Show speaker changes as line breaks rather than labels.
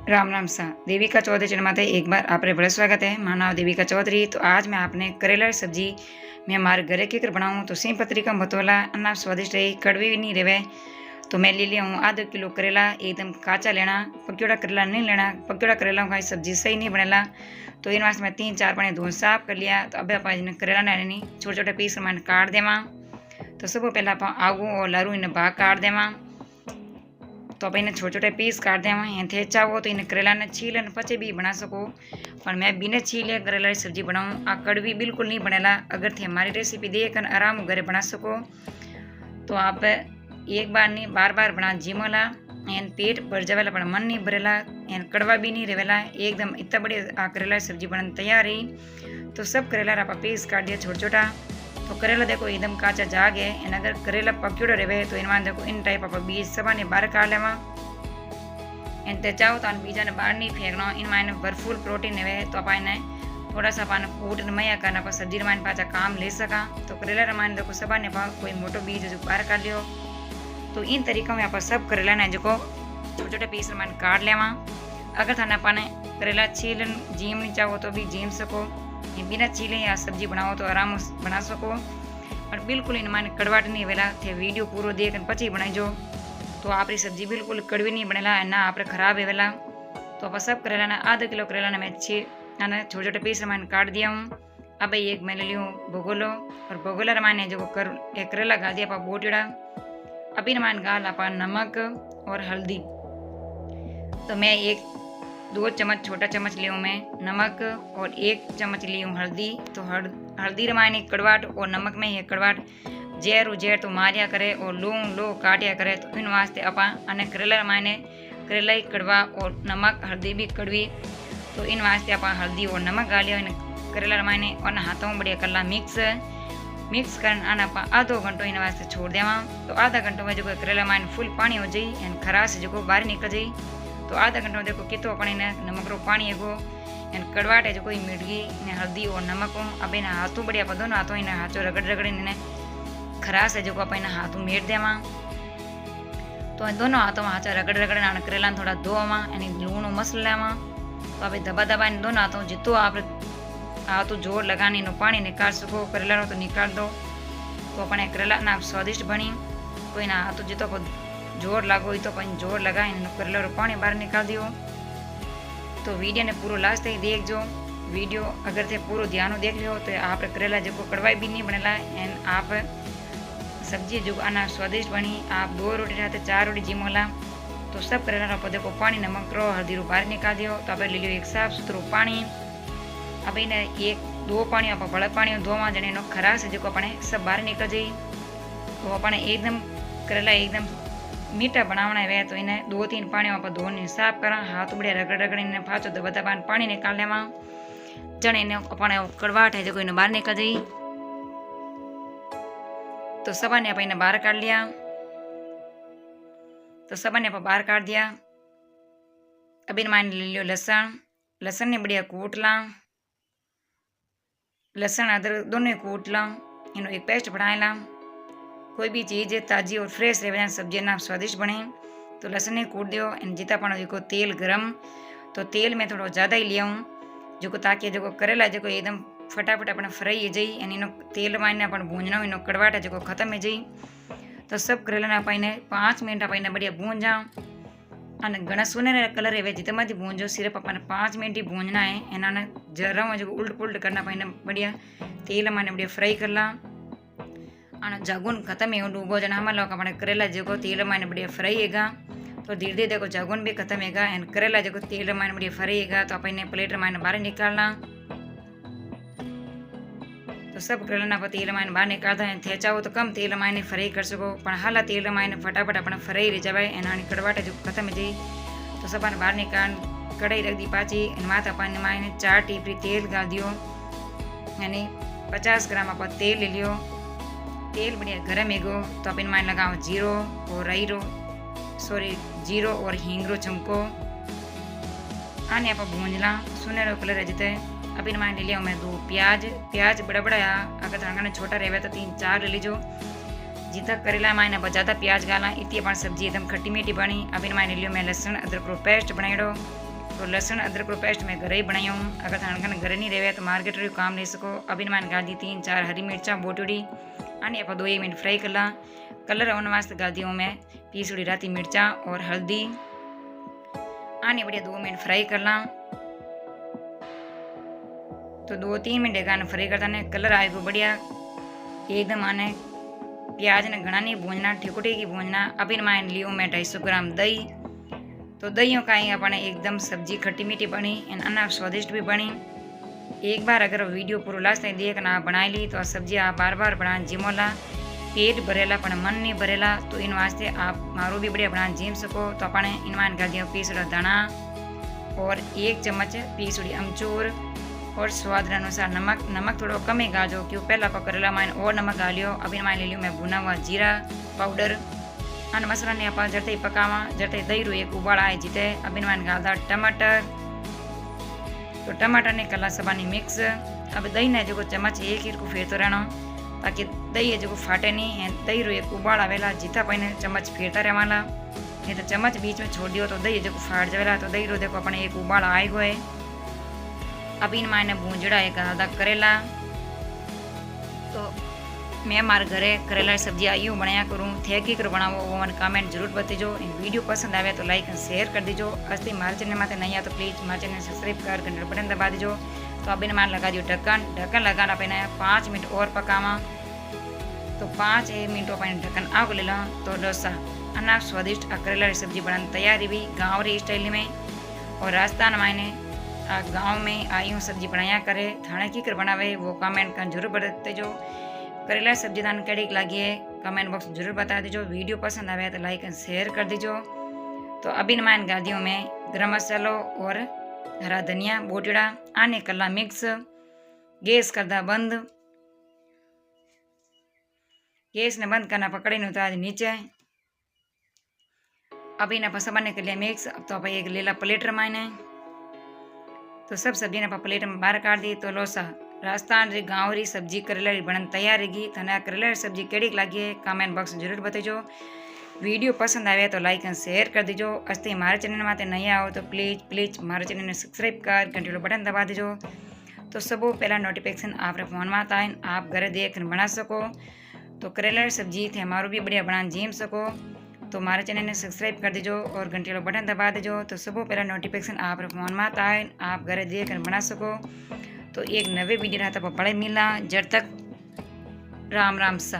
राम राम सा देविका चौधरी चैनल में एक बार आप बड़ा स्वागत है। मेरा नाम देविका चौधरी। तो आज मैं आपने करेला सब्जी मैं हमारे घरे के बनाऊँ तो सिंह पत्री का मतोला अन्ना स्वादिष्ट रही, कड़वी भी नहीं रहे। तो मैं ले लिया हूँ आधा किलो करेला। एकदम काचा लेना, पक्योड़ा करेला नहीं लेना। पक्योड़ा करेला का सब्जी सही नहीं बनेला। तो इन वास्ते मैं 3-4 पानी धो साफ कर लिया। तो अब आप करेला ने छोटे छोटे पीस मैंने काट देवा। तो सब पहला आप आगू और लारू इन्हें भाग काट देवा। तो आप इन्हें छोटे छोटे पीस काट देवा। थे चाहो तो इन्हें करेला ने छील पचे भी बना सको, पर मैं बिना छीले करेला की सब्जी बनाऊँ। आ कड़वी बिल्कुल नहीं बनेला। अगर थे हमारी रेसिपी देख आराम घरे बना सको तो आप एक बार नहीं बार बार बना जिमोला। एन पेट भर जावेला पर मन नहीं भरेला। एन कड़वा भी नहीं रहेला। एकदम इतना बढ़िया आ करेला सब्जी बनने तैयार रही। तो सब करेला आप पीस काट दिया छोटा छोटा। तो करेला देखो एकदम काचा जाग है। एन अगर करेला पक्योड़ो रहे तो इनमें देखो इन टाइप आप बीज सभा ने बाहर काट लेवा। एन ते चाहो तो बीजा ने बाहर नहीं फेंकना। इनमें भरपूर प्रोटीन है। तो आप इन्हें थोड़ा सा अपन कूट मया करना पर सब्जी रमान पाचा काम ले सका। तो करेला रमान देखो सभा ने कोई मोटो बीज जो बाहर काट लियो। तो इन तरीका में आप सब करेला ने जो छोटे छोटे पीस रमान काट लेवा। अगर थाने अपने करेला छीलन जीम नहीं चाहो तो भी जीम सको। बिना छीले या सब्जी बनाओ तो आराम बना सको। और बिल्कुल इनमें कड़वाट नहीं वेला थे। वीडियो पूरा देख पची बनाईजो तो आपरी सब्जी बिल्कुल कड़वी नहीं बनेला ना आप खराब है वेला। तो आप सब करेला ना आधा किलो करेला ने मैं छोटे छोटे पीस रमान काट दिया हूँ। अब एक मैं ले लियूँ भगोलो और भगोला रमान जो करेला गा दिया आप बोटिड़ा। अभी रमान गाल आप नमक और हल्दी। तो मैं 2 चम्मच छोटा चम्मच लियूँ मैं नमक और 1 चम्मच लियूँ हल्दी। तो हल्दी रमाने कड़वाट और नमक में ये कड़वाट जेर तो मारिया करे और लो काटिया करे। तो इन वास्ते अपन करेला रमाने करेला ही कड़वा और नमक हल्दी भी कड़वी। तो इन वास्ते आप हल्दी और नमक गालिया करेला रमाने और हाथों बढ़िया कला मिक्स कर आधो घंटो इन वास्ते छोड़ देवा। तो आधा घंटो में जो करेला माइन फुल पानी हो जाए एन खराश जो बाहर निकल जाए। तो आधा घंटो देखो कितो अपने नमक रो पानी एगो एन कड़वाट है जो कोई मिर्गी ने हल्दी और नमक अब इन हाथों बढ़िया आप दोनों हाथों इन हाथों रगड़ इन्हें खराश है जो आप इन हाथों मेट देवा। तो दोनों हाथों में हाथ रगड़ करेला थोड़ा धोवा एनी लूण मसल लेवा। तो आप दबा इन दोनों हाथों जितो आप हाथों जोर लगाने पानी निकाल सको करेला तो निकाल दो। तो अपने करेला ना स्वादिष्ट बनी। तो इन हाथों जितो जोर लागो तो अपन जोर लगा इन करेला पानी बाहर निकाल दियो। तो वीडियो ने पूरा लास्ट तक देखो। वीडियो अगर थे पूरा ध्यान देख लियो तो आप करेला जो कड़वाई भी नहीं बनेला। एन आप सब्जी जो आना स्वादिष्ट बनी। आप 2 रोटी रहते 4 रोटी जिमोला। तो सब करेला देखो पानी नमक रो हल्दी रो बाहर निकाल दियो। तो आप ले लियो एक साफ सुथरो पानी। अब इन्हें 1-2 पानी आप बड़ा पानी धोवा जने खराश है जो अपने सब बाहर निकल जाए। तो अपने एकदम करेला एकदम मीठा बनावना है तो इन्हें 2-3 पानी आप धोने साफ करा। हाथ बढ़िया रगड़ इन्हें फाचो तो बता पानी निकाल लेवा जने इन्हें अपने कड़वाट है जो इन्हें बाहर निकल जाए। तो सबा ने आप इन्हें बाहर काट लिया। तो सबा ने आप बाहर काट दिया। अब इन मान ले लियो लहसुन ने बढ़िया कूट ला। लहसुन अदरक दोनों कूट ला। इन्हों एक पेस्ट बना ला। कोई भी चीज़ ताजी और फ्रेश रहे सब्जी ना स्वादिष्ट बने। तो लहसुन ने कूट दियो। इन जितना पानो जो तेल गरम तो तेल में थोड़ा ज़्यादा ही लिया जो ताकि जो करेला जो एकदम फटाफट अपना फ्राई हो जाए। एन इन तेल में अपन भूंजना इन कड़वाट जो खत्म हो जाए। तो सब करेला आप 5 मिनट आप बढ़िया भूंजा। घना सुनहरा कलर है जितना मत भूंजो सिर्फ अपन 5 मिनट ही भूंजना है। इन्होंने जरा जो उल्ट पुल्ट करना पाइने बढ़िया तेल मैंने बढ़िया फ्राई कर ला। जागुन खत्म है डूबो जना हमारे लोग अपने करेला जो तेल मैंने बढ़िया फ्राई हैगा। तो धीरे धीरे देखो जागुन भी खत्म हैगा एंड करेला जो तेल मैंने बढ़िया फ्राई हैगा। तो आप इन्हें प्लेट मैंने बाहर निकालना। तो सब करेला ना तेल मैंने बाहर निकालता है। थे चाहो तो कम तेल मैंने फ्राई कर सको पर हाला तेल मैंने फटाफट अपना फ्राई रह जाए एना कड़वाट जो खत्म हो जाए। तो सब बाहर निकाल कढ़ाई रख दी पाची मात अपन मैंने 4 टीपरी तेल डाल दियो। यानी 50 ग्राम आप तेल ले लियो। तेल बढ़िया गरम है गो। तो आप इनमें लगाओ जीरो और हींग रो चमको। आने आप भूंजला सुनहरो कलर है जिते। अब इनमें ले लिया मैं 2 प्याज बड़ा बड़ा अगर थोड़ा छोटा रहे तो 3-4 ले लीजो। जितना करेला मैंने ज़्यादा प्याज गाला इतनी अपन सब्जी एकदम खट्टी मीठी बनी। अब इनमें ले लियो मैं लहसुन अदरक रो पेस्ट बनाइडो। तो लहसुन अदरक रो पेस्ट मैं घरे ही बनाई हूँ। अगर थाने घरे नहीं रहे तो मार्केट रो काम ले सको। अभी मैंने गाल दी 3-4 हरी मिर्चा बोटड़ी आने आप 2 मिनट फ्राई कर ला। कलर आने वास्ते गाल दी हूँ मैं पीसड़ी राती मिर्चा और हल्दी आने बढ़िया 2 मिनट फ्राई कर ला। तो 2-3 मिनट का फ्राई करता ने कलर आएगा बढ़िया एकदम। आने प्याज ने घना नहीं भूनना, ठिकुटी की भूनना। अभी मान लियो मैं 250 ग्राम दही। तो दही का ही अपने एकदम सब्जी खट्टी मीठी बनी एंड अना स्वादिष्ट भी बनी। एक बार अगर वीडियो पूरा लास्ट तक देखना बनाई ली तो सब्जी आप बार बार बना जिमोला। पेट भरेला पण मन नहीं भरेला तो इन वास्ते आप मारो भी बढ़िया बना जिम सको। तो अपने इनमान कर दिया पीसड़ा दाना और 1 चम्मच पीसड़ी अमचूर और स्वाद अनुसार नमक। नमक थोड़ा कम ही गाजो क्यों पहला करेला माइन और नमक गालियो। अभी माइन ले लियो मैं भुना हुआ जीरा पाउडर अन मसाला ने आप जड़ते ही पकावा। जड़ते दही रू एक उबाल आए जीते अभी माइन गालदा टमाटर। तो टमाटर ने कला सबानी मिक्स। अब दही ने जो चम्मच 1 को फेरते रहना ताकि दही जो फाटे नहीं। दही रू एक उबाल आवेला जीता पहले चम्मच फेरता रहवाला, नहीं तो चम्मच बीच में छोड़ दियो तो दही जो फाट जावेला। तो दही रू देखो अपने एक उबाल आए गए। अभी इन मायने भूंजड़ा एक आधा करेला। तो मैं मारे घरे करेला की सब्जी आई हूँ बनाया करूँ थे की कर बनावो वो मैंने कमेंट जरूर बताइजो। वीडियो पसंद आवे तो लाइक और शेयर कर दीजो। अभी हमारे चैनल में नहीं आ तो प्लीज हमारे चैनल सब्सक्राइब कर घंटे बटन दबा दीजो। तो अभी मान लगा दियो ढक्कन। ढक्कन लगाना पहले 5 मिनट और पकावा। तो 5 मिनटों पर ढक्कन आग ले लो। तो डोसा अना स्वादिष्ट करेला की सब्जी बनाने तैयारी भी गाँव स्टाइल में। और राजस्थान मायने गांव में आई हूँ सब्जी बनाया करे थाने की कर बनावे वो कमेंट कर जरूर बताते जो। करेला सब्जी दान कड़ी लगी है कमेंट बॉक्स जरूर बता दीजो। वीडियो पसंद आवे तो लाइक एंड शेयर कर दीजो। तो अभी मान गा दियो मैं गरम मसालो और हरा धनिया बोटड़ा आने कला मिक्स। गैस करदा बंद। गैस ने बंद करना पकड़ी नहीं उतार नीचे। अभी ना सबने कर लिया मिक्स। अब तो एक लेला प्लेट रमाने। तो सब सब्जी ने प्लेट में बाहर काट दी। तो लोसा राजस्थान री गाँव री सब्जी करेला री बनन तैयार रहेगी। थे करेला री सब्जी केड़ी लगी है कमेंट बॉक्स में जरूर बताइजो। वीडियो पसंद आवे तो लाइक एंड शेयर कर दीजो। अभी हमारे चैनल में नहीं आओ तो प्लीज हमारे चैनल ने सब्सक्राइब कर घंटे बटन दबा दीजो। तो सब पहला नोटिफिकेशन आप फोन में आता है आप घर देख बना सको। तो करेला री सब्जी थे हमारो भी बढ़िया बना जीम सको। तो हमारे चैनल ने सब्सक्राइब कर दीजो और घंटे वाला बटन दबा दीजो। तो सब पहला नोटिफिकेशन आप फोन में आता है आप घर देख कर बना सको। तो एक नवे वीडियो रहता पर बड़े मिला जब तक राम राम सा।